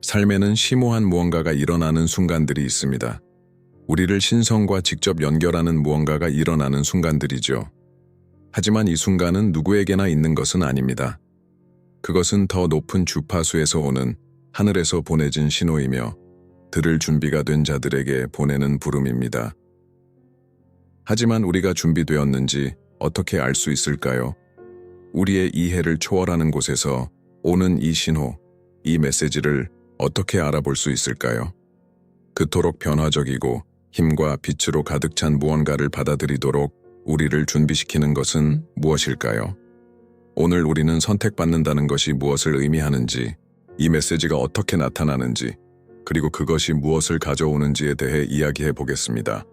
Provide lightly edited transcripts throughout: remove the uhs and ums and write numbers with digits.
삶에는 심오한 무언가가 일어나는 순간들이 있습니다. 우리를 신성과 직접 연결하는 무언가가 일어나는 순간들이죠. 하지만 이 순간은 누구에게나 있는 것은 아닙니다. 그것은 더 높은 주파수에서 오는 하늘에서 보내진 신호이며 들을 준비가 된 자들에게 보내는 부름입니다. 하지만 우리가 준비되었는지 어떻게 알 수 있을까요? 우리의 이해를 초월하는 곳에서 오는 이 신호, 이 메시지를 어떻게 알아볼 수 있을까요? 그토록 변화적이고 힘과 빛으로 가득 찬 무언가를 받아들이도록 우리를 준비시키는 것은 무엇일까요? 오늘 우리는 선택받는다는 것이 무엇을 의미하는지, 이 메시지가 어떻게 나타나는지, 그리고 그것이 무엇을 가져오는지에 대해 이야기해 보겠습니다.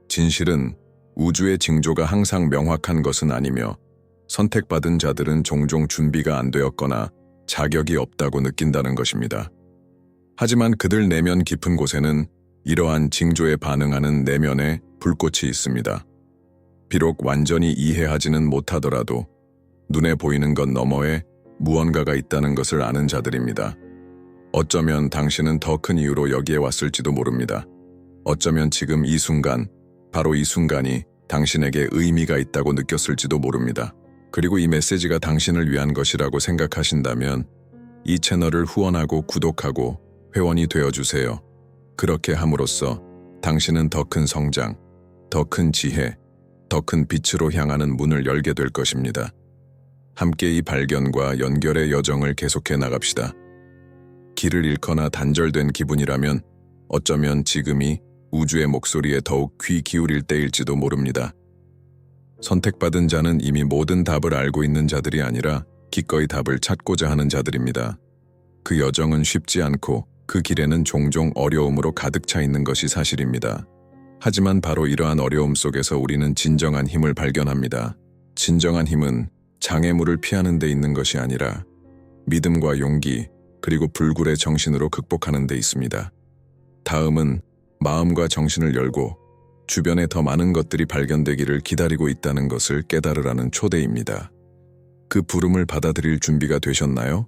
진실은 우주의 징조가 항상 명확한 것은 아니며 선택받은 자들은 종종 준비가 안 되었거나 자격이 없다고 느낀다는 것입니다. 하지만 그들 내면 깊은 곳에는 이러한 징조에 반응하는 내면의 불꽃이 있습니다. 비록 완전히 이해하지는 못하더라도 눈에 보이는 것 너머에 무언가가 있다는 것을 아는 자들입니다. 어쩌면 당신은 더 큰 이유로 여기에 왔을지도 모릅니다. 어쩌면 지금 이 순간, 바로 이 순간이 당신에게 의미가 있다고 느꼈을지도 모릅니다. 그리고 이 메시지가 당신을 위한 것이라고 생각하신다면 이 채널을 후원하고 구독하고 회원이 되어주세요. 그렇게 함으로써 당신은 더 큰 성장, 더 큰 지혜, 더 큰 빛으로 향하는 문을 열게 될 것입니다. 함께 이 발견과 연결의 여정을 계속해 나갑시다. 길을 잃거나 단절된 기분이라면 어쩌면 지금이 우주의 목소리에 더욱 귀 기울일 때일지도 모릅니다. 선택받은 자는 이미 모든 답을 알고 있는 자들이 아니라 기꺼이 답을 찾고자 하는 자들입니다. 그 여정은 쉽지 않고 그 길에는 종종 어려움으로 가득 차 있는 것이 사실입니다. 하지만 바로 이러한 어려움 속에서 우리는 진정한 힘을 발견합니다. 진정한 힘은 장애물을 피하는 데 있는 것이 아니라 믿음과 용기, 그리고 불굴의 정신으로 극복하는 데 있습니다. 다음은 마음과 정신을 열고 주변에 더 많은 것들이 발견되기를 기다리고 있다는 것을 깨달으라는 초대입니다. 그 부름을 받아들일 준비가 되셨나요?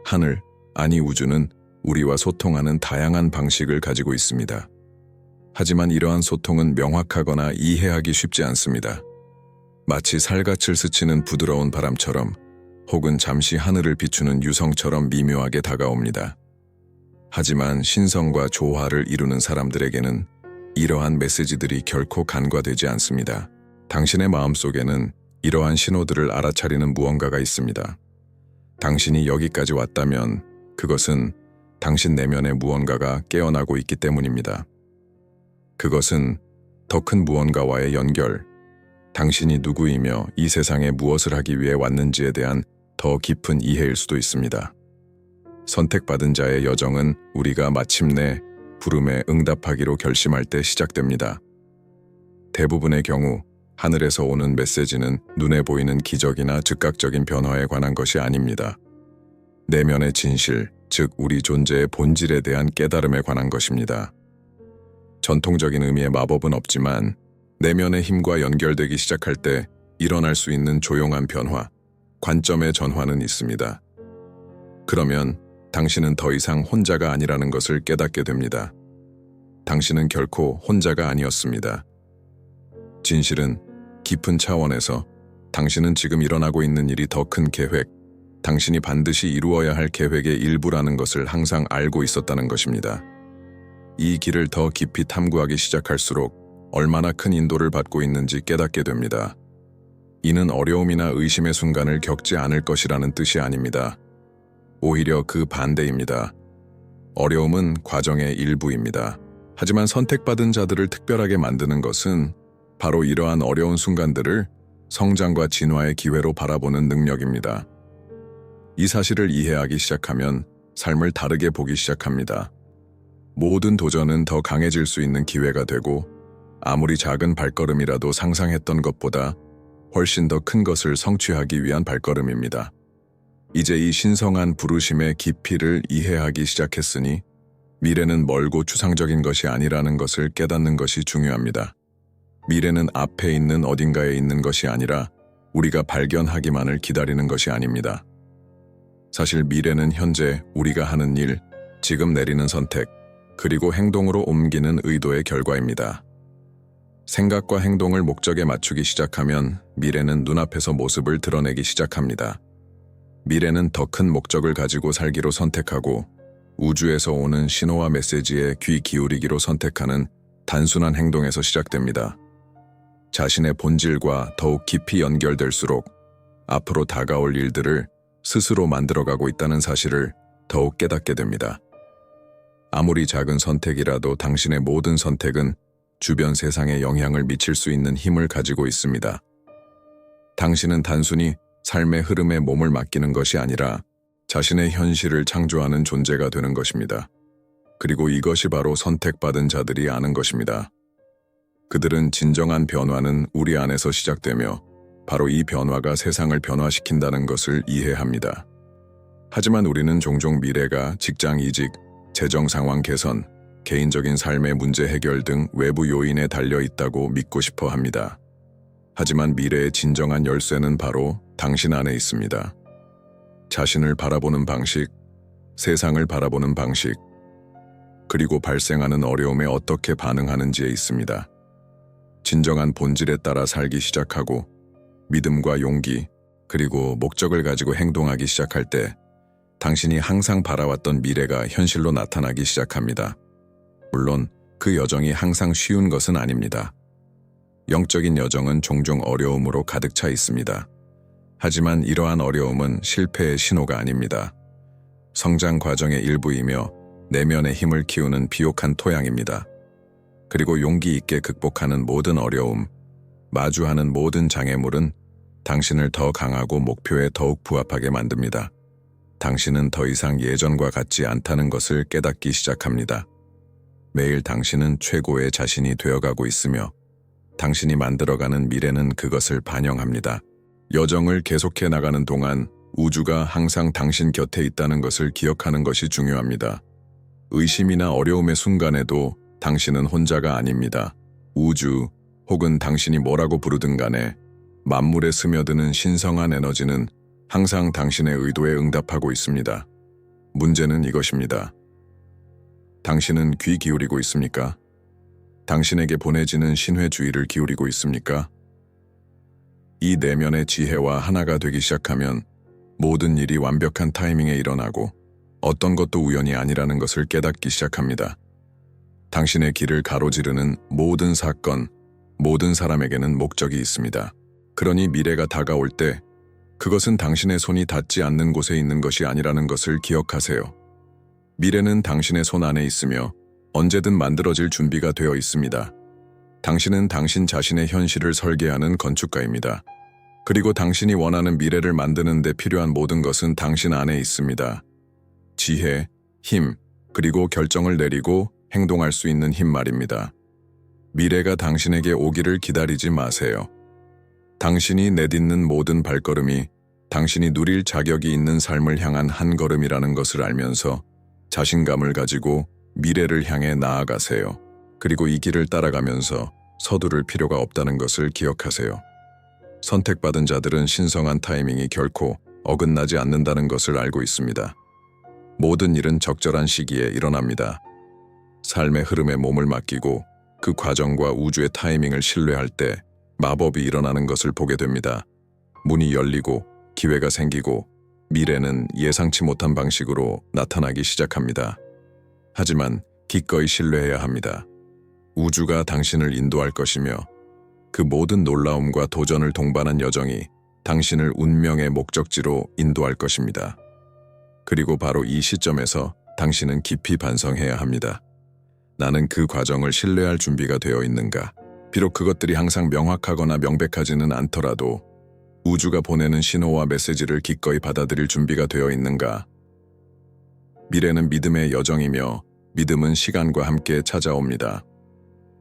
하늘, 아니 우주는 우리와 소통하는 다양한 방식을 가지고 있습니다. 하지만 이러한 소통은 명확하거나 이해하기 쉽지 않습니다. 마치 살갗을 스치는 부드러운 바람처럼 혹은 잠시 하늘을 비추는 유성처럼 미묘하게 다가옵니다. 하지만 신성과 조화를 이루는 사람들에게는 이러한 메시지들이 결코 간과되지 않습니다. 당신의 마음속에는 이러한 신호들을 알아차리는 무언가가 있습니다. 당신이 여기까지 왔다면 그것은 당신 내면의 무언가가 깨어나고 있기 때문입니다. 그것은 더 큰 무언가와의 연결, 당신이 누구이며 이 세상에 무엇을 하기 위해 왔는지에 대한 더 깊은 이해일 수도 있습니다. 선택받은 자의 여정은 우리가 마침내 부름에 응답하기로 결심할 때 시작됩니다. 대부분의 경우 하늘에서 오는 메시지는 눈에 보이는 기적이나 즉각적인 변화에 관한 것이 아닙니다. 내면의 진실, 즉 우리 존재의 본질에 대한 깨달음에 관한 것입니다. 전통적인 의미의 마법은 없지만 내면의 힘과 연결되기 시작할 때 일어날 수 있는 조용한 변화, 관점의 전환은 있습니다. 그러면 당신은 더 이상 혼자가 아니라는 것을 깨닫게 됩니다. 당신은 결코 혼자가 아니었습니다. 진실은 깊은 차원에서 당신은 지금 일어나고 있는 일이 더 큰 계획, 당신이 반드시 이루어야 할 계획의 일부라는 것을 항상 알고 있었다는 것입니다. 이 길을 더 깊이 탐구하기 시작할수록 얼마나 큰 인도를 받고 있는지 깨닫게 됩니다. 이는 어려움이나 의심의 순간을 겪지 않을 것이라는 뜻이 아닙니다. 오히려 그 반대입니다. 어려움은 과정의 일부입니다. 하지만 선택받은 자들을 특별하게 만드는 것은 바로 이러한 어려운 순간들을 성장과 진화의 기회로 바라보는 능력입니다. 이 사실을 이해하기 시작하면 삶을 다르게 보기 시작합니다. 모든 도전은 더 강해질 수 있는 기회가 되고 아무리 작은 발걸음이라도 상상했던 것보다 훨씬 더 큰 것을 성취하기 위한 발걸음입니다. 이제 이 신성한 부르심의 깊이를 이해하기 시작했으니 미래는 멀고 추상적인 것이 아니라는 것을 깨닫는 것이 중요합니다. 미래는 앞에 있는 어딘가에 있는 것이 아니라 우리가 발견하기만을 기다리는 것이 아닙니다. 사실 미래는 현재 우리가 하는 일, 지금 내리는 선택, 그리고 행동으로 옮기는 의도의 결과입니다. 생각과 행동을 목적에 맞추기 시작하면 미래는 눈앞에서 모습을 드러내기 시작합니다. 미래는 더 큰 목적을 가지고 살기로 선택하고 우주에서 오는 신호와 메시지에 귀 기울이기로 선택하는 단순한 행동에서 시작됩니다. 자신의 본질과 더욱 깊이 연결될수록 앞으로 다가올 일들을 스스로 만들어가고 있다는 사실을 더욱 깨닫게 됩니다. 아무리 작은 선택이라도 당신의 모든 선택은 주변 세상에 영향을 미칠 수 있는 힘을 가지고 있습니다. 당신은 단순히 삶의 흐름에 몸을 맡기는 것이 아니라 자신의 현실을 창조하는 존재가 되는 것입니다. 그리고 이것이 바로 선택받은 자들이 아는 것입니다. 그들은 진정한 변화는 우리 안에서 시작되며 바로 이 변화가 세상을 변화시킨다는 것을 이해합니다. 하지만 우리는 종종 미래가 직장 이직, 재정 상황 개선, 개인적인 삶의 문제 해결 등 외부 요인에 달려 있다고 믿고 싶어 합니다. 하지만 미래의 진정한 열쇠는 바로 당신 안에 있습니다. 자신을 바라보는 방식, 세상을 바라보는 방식, 그리고 발생하는 어려움에 어떻게 반응하는지에 있습니다. 진정한 본질에 따라 살기 시작하고 믿음과 용기, 그리고 목적을 가지고 행동하기 시작할 때 당신이 항상 바라왔던 미래가 현실로 나타나기 시작합니다. 물론 그 여정이 항상 쉬운 것은 아닙니다. 영적인 여정은 종종 어려움으로 가득 차 있습니다. 하지만 이러한 어려움은 실패의 신호가 아닙니다. 성장 과정의 일부이며 내면의 힘을 키우는 비옥한 토양입니다. 그리고 용기 있게 극복하는 모든 어려움, 마주하는 모든 장애물은 당신을 더 강하고 목표에 더욱 부합하게 만듭니다. 당신은 더 이상 예전과 같지 않다는 것을 깨닫기 시작합니다. 매일 당신은 최고의 자신이 되어가고 있으며 당신이 만들어가는 미래는 그것을 반영합니다. 여정을 계속해 나가는 동안 우주가 항상 당신 곁에 있다는 것을 기억하는 것이 중요합니다. 의심이나 어려움의 순간에도 당신은 혼자가 아닙니다. 우주 혹은 당신이 뭐라고 부르든 간에 만물에 스며드는 신성한 에너지는 항상 당신의 의도에 응답하고 있습니다. 문제는 이것입니다. 당신은 귀 기울이고 있습니까? 당신에게 보내지는 신회 주의를 기울이고 있습니까? 이 내면의 지혜와 하나가 되기 시작하면 모든 일이 완벽한 타이밍에 일어나고 어떤 것도 우연이 아니라는 것을 깨닫기 시작합니다. 당신의 길을 가로지르는 모든 사건, 모든 사람에게는 목적이 있습니다. 그러니 미래가 다가올 때 그것은 당신의 손이 닿지 않는 곳에 있는 것이 아니라는 것을 기억하세요. 미래는 당신의 손 안에 있으며 언제든 만들어질 준비가 되어 있습니다. 당신은 당신 자신의 현실을 설계하는 건축가입니다. 그리고 당신이 원하는 미래를 만드는 데 필요한 모든 것은 당신 안에 있습니다. 지혜, 힘, 그리고 결정을 내리고 행동할 수 있는 힘 말입니다. 미래가 당신에게 오기를 기다리지 마세요. 당신이 내딛는 모든 발걸음이 당신이 누릴 자격이 있는 삶을 향한 한 걸음이라는 것을 알면서 자신감을 가지고 미래를 향해 나아가세요. 그리고 이 길을 따라가면서 서두를 필요가 없다는 것을 기억하세요. 선택받은 자들은 신성한 타이밍이 결코 어긋나지 않는다는 것을 알고 있습니다. 모든 일은 적절한 시기에 일어납니다. 삶의 흐름에 몸을 맡기고 그 과정과 우주의 타이밍을 신뢰할 때 마법이 일어나는 것을 보게 됩니다. 문이 열리고 기회가 생기고 미래는 예상치 못한 방식으로 나타나기 시작합니다. 하지만 기꺼이 신뢰해야 합니다. 우주가 당신을 인도할 것이며 그 모든 놀라움과 도전을 동반한 여정이 당신을 운명의 목적지로 인도할 것입니다. 그리고 바로 이 시점에서 당신은 깊이 반성해야 합니다. 나는 그 과정을 신뢰할 준비가 되어 있는가? 비록 그것들이 항상 명확하거나 명백하지는 않더라도 우주가 보내는 신호와 메시지를 기꺼이 받아들일 준비가 되어 있는가? 미래는 믿음의 여정이며 믿음은 시간과 함께 찾아옵니다.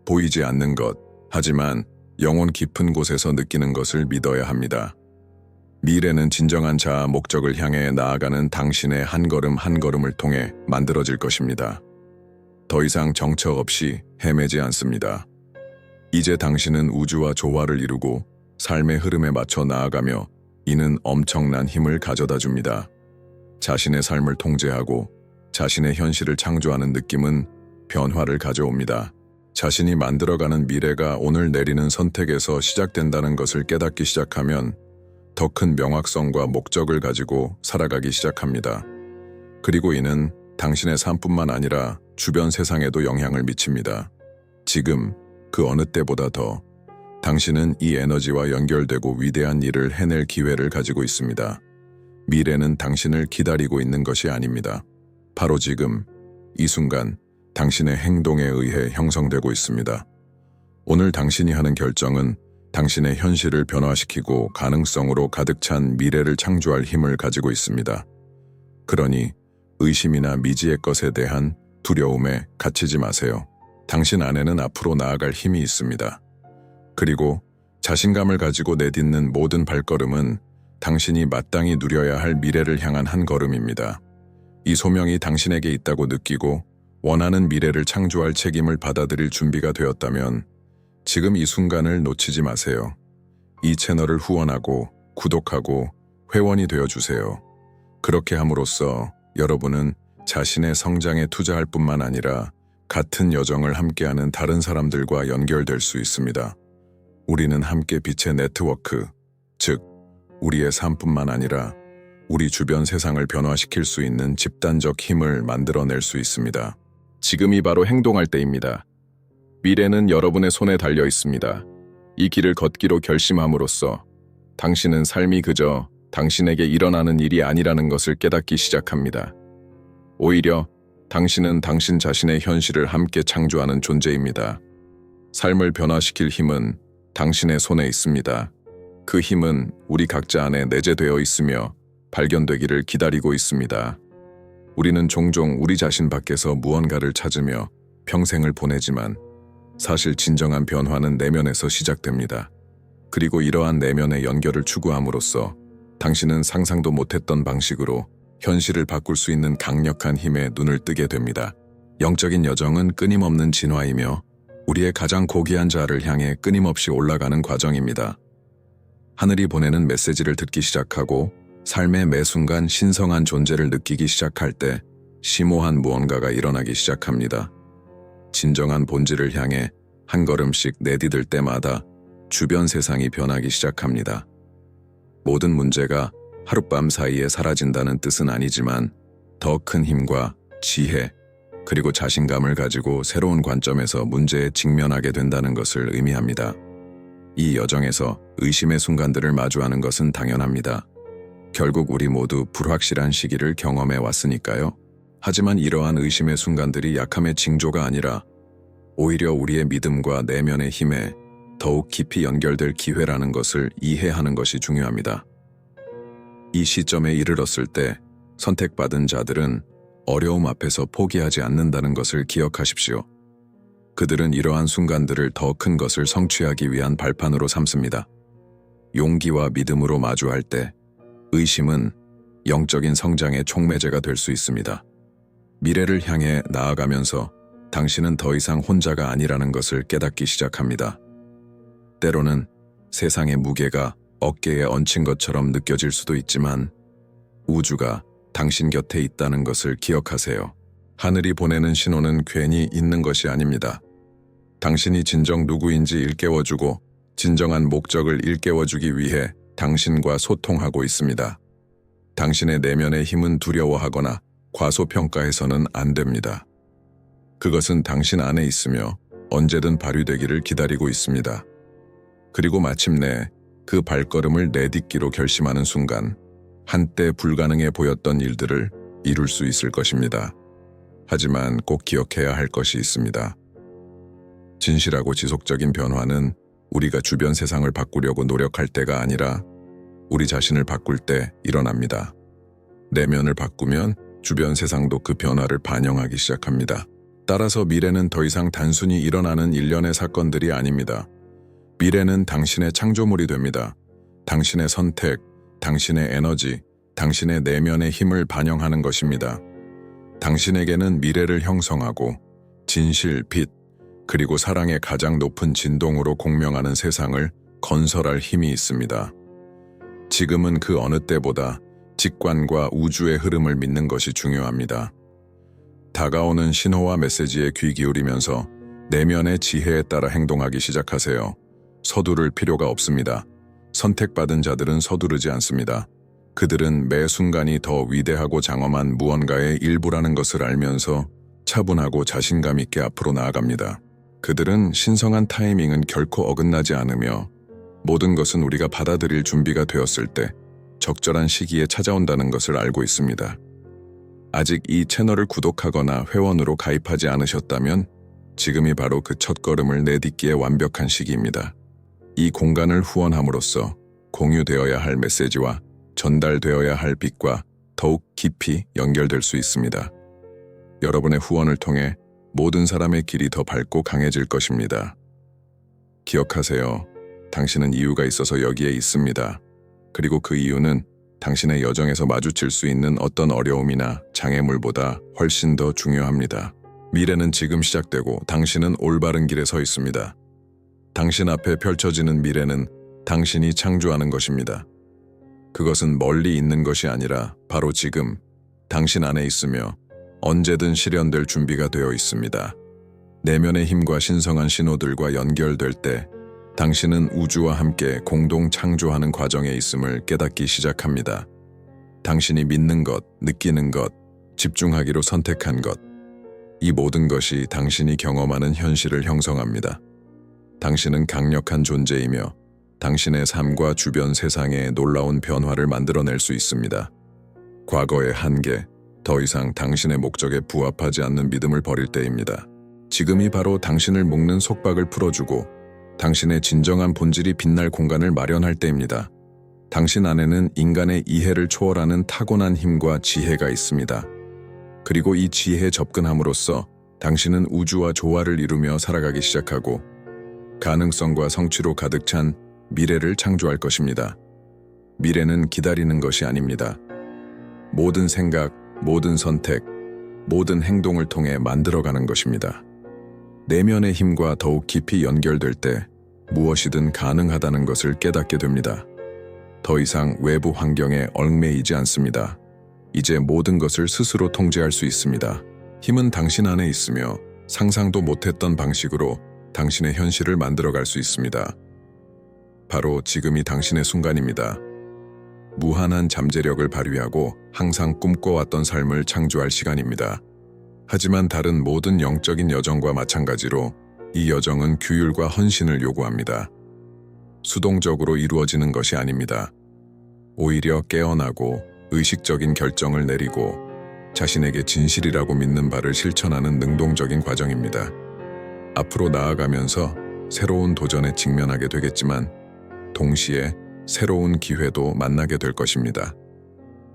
보이지 않는 것, 하지만 영혼 깊은 곳에서 느끼는 것을 믿어야 합니다. 미래는 진정한 자아 목적을 향해 나아가는 당신의 한 걸음 한 걸음을 통해 만들어질 것입니다. 더 이상 정처 없이 헤매지 않습니다. 이제 당신은 우주와 조화를 이루고 삶의 흐름에 맞춰 나아가며 이는 엄청난 힘을 가져다 줍니다. 자신의 삶을 통제하고 자신의 현실을 창조하는 느낌은 변화를 가져옵니다. 자신이 만들어가는 미래가 오늘 내리는 선택에서 시작된다는 것을 깨닫기 시작하면 더 큰 명확성과 목적을 가지고 살아가기 시작합니다. 그리고 이는 당신의 삶뿐만 아니라 주변 세상에도 영향을 미칩니다. 지금 그 어느 때보다 더 당신은 이 에너지와 연결되고 위대한 일을 해낼 기회를 가지고 있습니다. 미래는 당신을 기다리고 있는 것이 아닙니다. 바로 지금, 이 순간 당신의 행동에 의해 형성되고 있습니다. 오늘 당신이 하는 결정은 당신의 현실을 변화시키고 가능성으로 가득 찬 미래를 창조할 힘을 가지고 있습니다. 그러니 의심이나 미지의 것에 대한 두려움에 갇히지 마세요. 당신 안에는 앞으로 나아갈 힘이 있습니다. 그리고 자신감을 가지고 내딛는 모든 발걸음은 당신이 마땅히 누려야 할 미래를 향한 한 걸음입니다. 이 소명이 당신에게 있다고 느끼고 원하는 미래를 창조할 책임을 받아들일 준비가 되었다면 지금 이 순간을 놓치지 마세요. 이 채널을 후원하고 구독하고 회원이 되어주세요. 그렇게 함으로써 여러분은 자신의 성장에 투자할 뿐만 아니라 같은 여정을 함께하는 다른 사람들과 연결될 수 있습니다. 우리는 함께 빛의 네트워크, 즉 우리의 삶뿐만 아니라 우리 주변 세상을 변화시킬 수 있는 집단적 힘을 만들어낼 수 있습니다. 지금이 바로 행동할 때입니다. 미래는 여러분의 손에 달려 있습니다. 이 길을 걷기로 결심함으로써 당신은 삶이 그저 당신에게 일어나는 일이 아니라는 것을 깨닫기 시작합니다. 오히려 당신은 당신 자신의 현실을 함께 창조하는 존재입니다. 삶을 변화시킬 힘은 당신의 손에 있습니다. 그 힘은 우리 각자 안에 내재되어 있으며 발견되기를 기다리고 있습니다. 우리는 종종 우리 자신 밖에서 무언가를 찾으며 평생을 보내지만 사실 진정한 변화는 내면에서 시작됩니다. 그리고 이러한 내면의 연결을 추구함으로써 당신은 상상도 못했던 방식으로 현실을 바꿀 수 있는 강력한 힘에 눈을 뜨게 됩니다. 영적인 여정은 끊임없는 진화이며 우리의 가장 고귀한 자아를 향해 끊임없이 올라가는 과정입니다. 하늘이 보내는 메시지를 듣기 시작하고 삶의 매 순간 신성한 존재를 느끼기 시작할 때 심오한 무언가가 일어나기 시작합니다. 진정한 본질을 향해 한 걸음씩 내디딜 때마다 주변 세상이 변하기 시작합니다. 모든 문제가 하룻밤 사이에 사라진다는 뜻은 아니지만 더 큰 힘과 지혜, 그리고 자신감을 가지고 새로운 관점에서 문제에 직면하게 된다는 것을 의미합니다. 이 여정에서 의심의 순간들을 마주하는 것은 당연합니다. 결국 우리 모두 불확실한 시기를 경험해 왔으니까요. 하지만 이러한 의심의 순간들이 약함의 징조가 아니라 오히려 우리의 믿음과 내면의 힘에 더욱 깊이 연결될 기회라는 것을 이해하는 것이 중요합니다. 이 시점에 이르렀을 때 선택받은 자들은 어려움 앞에서 포기하지 않는다는 것을 기억하십시오. 그들은 이러한 순간들을 더 큰 것을 성취하기 위한 발판으로 삼습니다. 용기와 믿음으로 마주할 때 의심은 영적인 성장의 촉매제가 될 수 있습니다. 미래를 향해 나아가면서 당신은 더 이상 혼자가 아니라는 것을 깨닫기 시작합니다. 때로는 세상의 무게가 어깨에 얹힌 것처럼 느껴질 수도 있지만 우주가 당신 곁에 있다는 것을 기억하세요. 하늘이 보내는 신호는 괜히 있는 것이 아닙니다. 당신이 진정 누구인지 일깨워주고 진정한 목적을 일깨워주기 위해 당신과 소통하고 있습니다. 당신의 내면의 힘은 두려워하거나 과소평가해서는 안 됩니다. 그것은 당신 안에 있으며 언제든 발휘되기를 기다리고 있습니다. 그리고 마침내 그 발걸음을 내딛기로 결심하는 순간 한때 불가능해 보였던 일들을 이룰 수 있을 것입니다. 하지만 꼭 기억해야 할 것이 있습니다. 진실하고 지속적인 변화는 우리가 주변 세상을 바꾸려고 노력할 때가 아니라 우리 자신을 바꿀 때 일어납니다. 내면을 바꾸면 주변 세상도 그 변화를 반영하기 시작합니다. 따라서 미래는 더 이상 단순히 일어나는 일련의 사건들이 아닙니다. 미래는 당신의 창조물이 됩니다. 당신의 선택, 당신의 에너지, 당신의 내면의 힘을 반영하는 것입니다. 당신에게는 미래를 형성하고 진실, 빛, 그리고 사랑의 가장 높은 진동으로 공명하는 세상을 건설할 힘이 있습니다. 지금은 그 어느 때보다 직관과 우주의 흐름을 믿는 것이 중요합니다. 다가오는 신호와 메시지에 귀 기울이면서 내면의 지혜에 따라 행동하기 시작하세요. 서두를 필요가 없습니다. 선택받은 자들은 서두르지 않습니다. 그들은 매 순간이 더 위대하고 장엄한 무언가의 일부라는 것을 알면서 차분하고 자신감 있게 앞으로 나아갑니다. 그들은 신성한 타이밍은 결코 어긋나지 않으며 모든 것은 우리가 받아들일 준비가 되었을 때 적절한 시기에 찾아온다는 것을 알고 있습니다. 아직 이 채널을 구독하거나 회원으로 가입하지 않으셨다면 지금이 바로 그 첫걸음을 내딛기에 완벽한 시기입니다. 이 공간을 후원함으로써 공유되어야 할 메시지와 전달되어야 할 빛과 더욱 깊이 연결될 수 있습니다. 여러분의 후원을 통해 모든 사람의 길이 더 밝고 강해질 것입니다. 기억하세요. 당신은 이유가 있어서 여기에 있습니다. 그리고 그 이유는 당신의 여정에서 마주칠 수 있는 어떤 어려움이나 장애물보다 훨씬 더 중요합니다. 미래는 지금 시작되고 당신은 올바른 길에 서 있습니다. 당신 앞에 펼쳐지는 미래는 당신이 창조하는 것입니다. 그것은 멀리 있는 것이 아니라 바로 지금 당신 안에 있으며 언제든 실현될 준비가 되어 있습니다. 내면의 힘과 신성한 신호들과 연결될 때 당신은 우주와 함께 공동 창조하는 과정에 있음을 깨닫기 시작합니다. 당신이 믿는 것, 느끼는 것, 집중하기로 선택한 것, 이 모든 것이 당신이 경험하는 현실을 형성합니다. 당신은 강력한 존재이며 당신의 삶과 주변 세상에 놀라운 변화를 만들어낼 수 있습니다. 과거의 한계, 더 이상 당신의 목적에 부합하지 않는 믿음을 버릴 때입니다. 지금이 바로 당신을 묶는 속박을 풀어주고 당신의 진정한 본질이 빛날 공간을 마련할 때입니다. 당신 안에는 인간의 이해를 초월하는 타고난 힘과 지혜가 있습니다. 그리고 이 지혜에 접근함으로써 당신은 우주와 조화를 이루며 살아가기 시작하고 가능성과 성취로 가득 찬 미래를 창조할 것입니다. 미래는 기다리는 것이 아닙니다. 모든 생각, 모든 선택, 모든 행동을 통해 만들어가는 것입니다. 내면의 힘과 더욱 깊이 연결될 때 무엇이든 가능하다는 것을 깨닫게 됩니다. 더 이상 외부 환경에 얽매이지 않습니다. 이제 모든 것을 스스로 통제할 수 있습니다. 힘은 당신 안에 있으며 상상도 못했던 방식으로 당신의 현실을 만들어갈 수 있습니다. 바로 지금이 당신의 순간입니다. 무한한 잠재력을 발휘하고 항상 꿈꿔왔던 삶을 창조할 시간입니다. 하지만 다른 모든 영적인 여정과 마찬가지로 이 여정은 규율과 헌신을 요구합니다. 수동적으로 이루어지는 것이 아닙니다. 오히려 깨어나고 의식적인 결정을 내리고 자신에게 진실이라고 믿는 바를 실천하는 능동적인 과정입니다. 앞으로 나아가면서 새로운 도전에 직면하게 되겠지만 동시에 새로운 기회도 만나게 될 것입니다.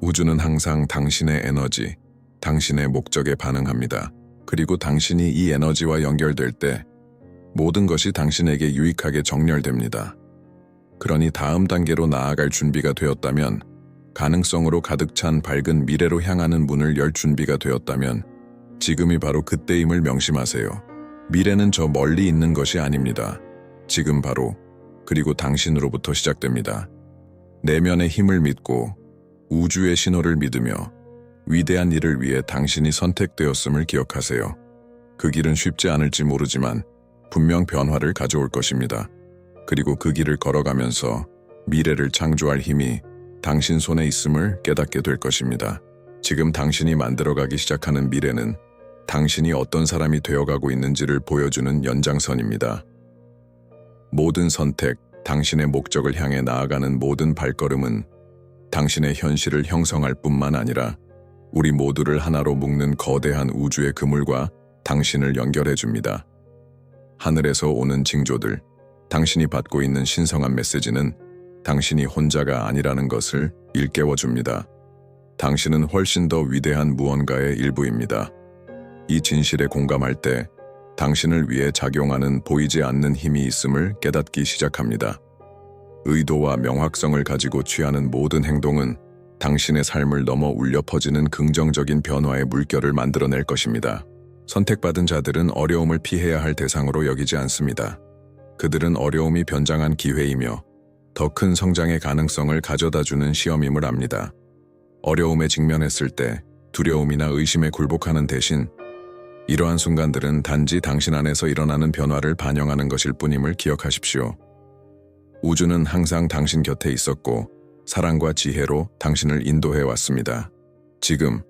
우주는 항상 당신의 에너지, 당신의 목적에 반응합니다. 그리고 당신이 이 에너지와 연결될 때 모든 것이 당신에게 유익하게 정렬됩니다. 그러니 다음 단계로 나아갈 준비가 되었다면, 가능성으로 가득 찬 밝은 미래로 향하는 문을 열 준비가 되었다면 지금이 바로 그때임을 명심하세요. 미래는 저 멀리 있는 것이 아닙니다. 지금 바로, 그리고 당신으로부터 시작됩니다. 내면의 힘을 믿고 우주의 신호를 믿으며 위대한 일을 위해 당신이 선택되었음을 기억하세요. 그 길은 쉽지 않을지 모르지만 분명 변화를 가져올 것입니다. 그리고 그 길을 걸어가면서 미래를 창조할 힘이 당신 손에 있음을 깨닫게 될 것입니다. 지금 당신이 만들어가기 시작하는 미래는 당신이 어떤 사람이 되어가고 있는지를 보여주는 연장선입니다. 모든 선택, 당신의 목적을 향해 나아가는 모든 발걸음은 당신의 현실을 형성할 뿐만 아니라 우리 모두를 하나로 묶는 거대한 우주의 그물과 당신을 연결해 줍니다. 하늘에서 오는 징조들, 당신이 받고 있는 신성한 메시지는 당신이 혼자가 아니라는 것을 일깨워 줍니다. 당신은 훨씬 더 위대한 무언가의 일부입니다. 이 진실에 공감할 때 당신을 위해 작용하는 보이지 않는 힘이 있음을 깨닫기 시작합니다. 의도와 명확성을 가지고 취하는 모든 행동은 당신의 삶을 넘어 울려 퍼지는 긍정적인 변화의 물결을 만들어낼 것입니다. 선택받은 자들은 어려움을 피해야 할 대상으로 여기지 않습니다. 그들은 어려움이 변장한 기회이며 더 큰 성장의 가능성을 가져다주는 시험임을 압니다. 어려움에 직면했을 때 두려움이나 의심에 굴복하는 대신 이러한 순간들은 단지 당신 안에서 일어나는 변화를 반영하는 것일 뿐임을 기억하십시오. 우주는 항상 당신 곁에 있었고 사랑과 지혜로 당신을 인도해 왔습니다. 지금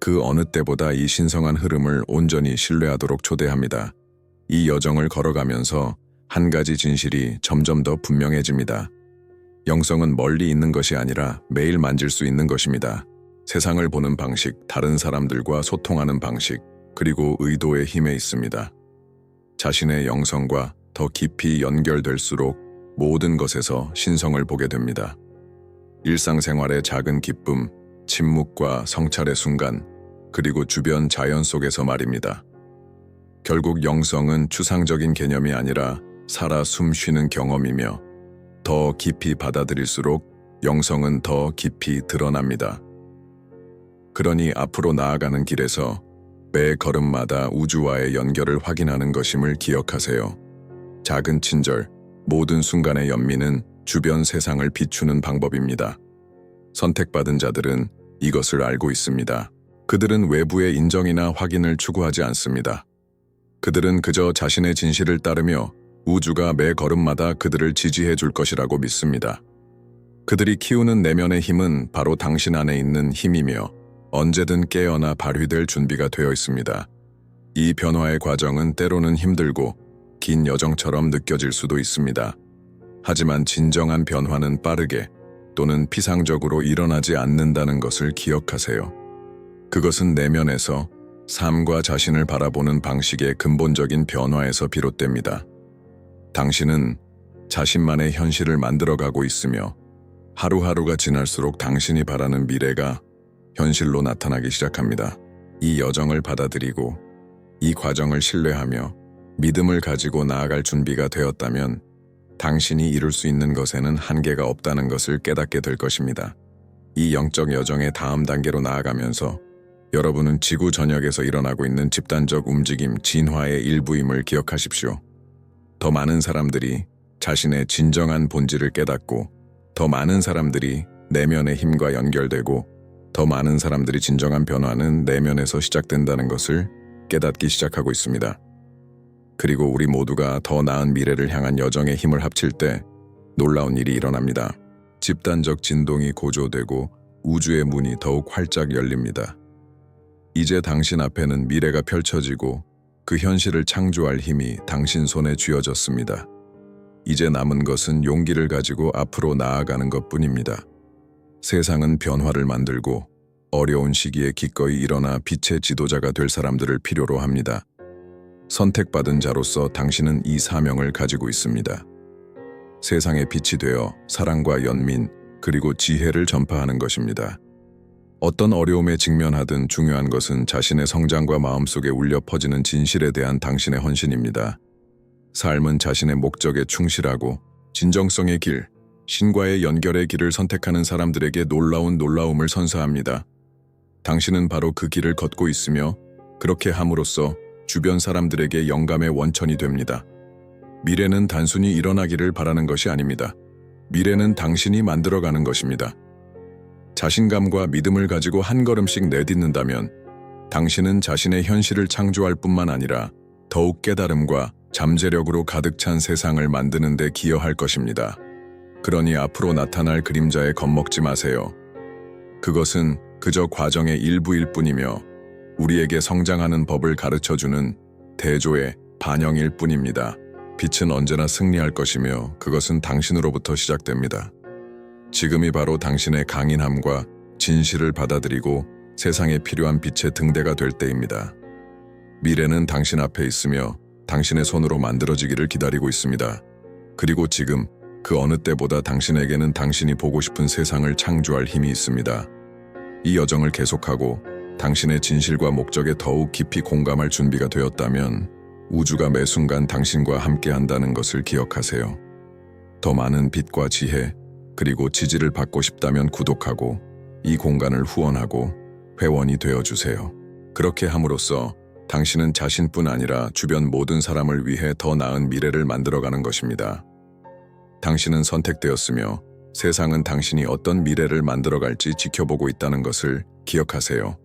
그 어느 때보다 이 신성한 흐름을 온전히 신뢰하도록 초대합니다. 이 여정을 걸어가면서 한 가지 진실이 점점 더 분명해집니다. 영성은 멀리 있는 것이 아니라 매일 만질 수 있는 것입니다. 세상을 보는 방식, 다른 사람들과 소통하는 방식, 그리고 의도의 힘에 있습니다. 자신의 영성과 더 깊이 연결될수록 모든 것에서 신성을 보게 됩니다. 일상생활의 작은 기쁨, 침묵과 성찰의 순간, 그리고 주변 자연 속에서 말입니다. 결국 영성은 추상적인 개념이 아니라 살아 숨 쉬는 경험이며 더 깊이 받아들일수록 영성은 더 깊이 드러납니다. 그러니 앞으로 나아가는 길에서 매 걸음마다 우주와의 연결을 확인하는 것임을 기억하세요. 작은 친절, 모든 순간의 연민은 주변 세상을 비추는 방법입니다. 선택받은 자들은 이것을 알고 있습니다. 그들은 외부의 인정이나 확인을 추구하지 않습니다. 그들은 그저 자신의 진실을 따르며 우주가 매 걸음마다 그들을 지지해 줄 것이라고 믿습니다. 그들이 키우는 내면의 힘은 바로 당신 안에 있는 힘이며 언제든 깨어나 발휘될 준비가 되어 있습니다. 이 변화의 과정은 때로는 힘들고 긴 여정처럼 느껴질 수도 있습니다. 하지만 진정한 변화는 빠르게 또는 피상적으로 일어나지 않는다는 것을 기억하세요. 그것은 내면에서 삶과 자신을 바라보는 방식의 근본적인 변화에서 비롯됩니다. 당신은 자신만의 현실을 만들어가고 있으며 하루하루가 지날수록 당신이 바라는 미래가 현실로 나타나기 시작합니다. 이 여정을 받아들이고 이 과정을 신뢰하며 믿음을 가지고 나아갈 준비가 되었다면 당신이 이룰 수 있는 것에는 한계가 없다는 것을 깨닫게 될 것입니다. 이 영적 여정의 다음 단계로 나아가면서 여러분은 지구 전역에서 일어나고 있는 집단적 움직임, 진화의 일부임을 기억하십시오. 더 많은 사람들이 자신의 진정한 본질을 깨닫고 더 많은 사람들이 내면의 힘과 연결되고 더 많은 사람들이 진정한 변화는 내면에서 시작된다는 것을 깨닫기 시작하고 있습니다. 그리고 우리 모두가 더 나은 미래를 향한 여정에 힘을 합칠 때 놀라운 일이 일어납니다. 집단적 진동이 고조되고 우주의 문이 더욱 활짝 열립니다. 이제 당신 앞에는 미래가 펼쳐지고 그 현실을 창조할 힘이 당신 손에 쥐어졌습니다. 이제 남은 것은 용기를 가지고 앞으로 나아가는 것뿐입니다. 세상은 변화를 만들고 어려운 시기에 기꺼이 일어나 빛의 지도자가 될 사람들을 필요로 합니다. 선택받은 자로서 당신은 이 사명을 가지고 있습니다. 세상의 빛이 되어 사랑과 연민 그리고 지혜를 전파하는 것입니다. 어떤 어려움에 직면하든 중요한 것은 자신의 성장과 마음속에 울려 퍼지는 진실에 대한 당신의 헌신입니다. 삶은 자신의 목적에 충실하고 진정성의 길, 신과의 연결의 길을 선택하는 사람들에게 놀라움을 선사합니다. 당신은 바로 그 길을 걷고 있으며 그렇게 함으로써 주변 사람들에게 영감의 원천이 됩니다. 미래는 단순히 일어나기를 바라는 것이 아닙니다. 미래는 당신이 만들어가는 것입니다. 자신감과 믿음을 가지고 한 걸음씩 내딛는다면 당신은 자신의 현실을 창조할 뿐만 아니라 더욱 깨달음과 잠재력으로 가득 찬 세상을 만드는 데 기여할 것입니다. 그러니 앞으로 나타날 그림자에 겁먹지 마세요. 그것은 그저 과정의 일부일 뿐이며 우리에게 성장하는 법을 가르쳐주는 대조의 반영일 뿐입니다. 빛은 언제나 승리할 것이며 그것은 당신으로부터 시작됩니다. 지금이 바로 당신의 강인함과 진실을 받아들이고 세상에 필요한 빛의 등대가 될 때입니다. 미래는 당신 앞에 있으며 당신의 손으로 만들어지기를 기다리고 있습니다. 그리고 지금 그 어느 때보다 당신에게는 당신이 보고 싶은 세상을 창조할 힘이 있습니다. 이 여정을 계속하고 당신의 진실과 목적에 더욱 깊이 공감할 준비가 되었다면 우주가 매 순간 당신과 함께한다는 것을 기억하세요. 더 많은 빛과 지혜, 그리고 지지를 받고 싶다면 구독하고 이 공간을 후원하고 회원이 되어주세요. 그렇게 함으로써 당신은 자신뿐 아니라 주변 모든 사람을 위해 더 나은 미래를 만들어가는 것입니다. 당신은 선택되었으며 세상은 당신이 어떤 미래를 만들어갈지 지켜보고 있다는 것을 기억하세요.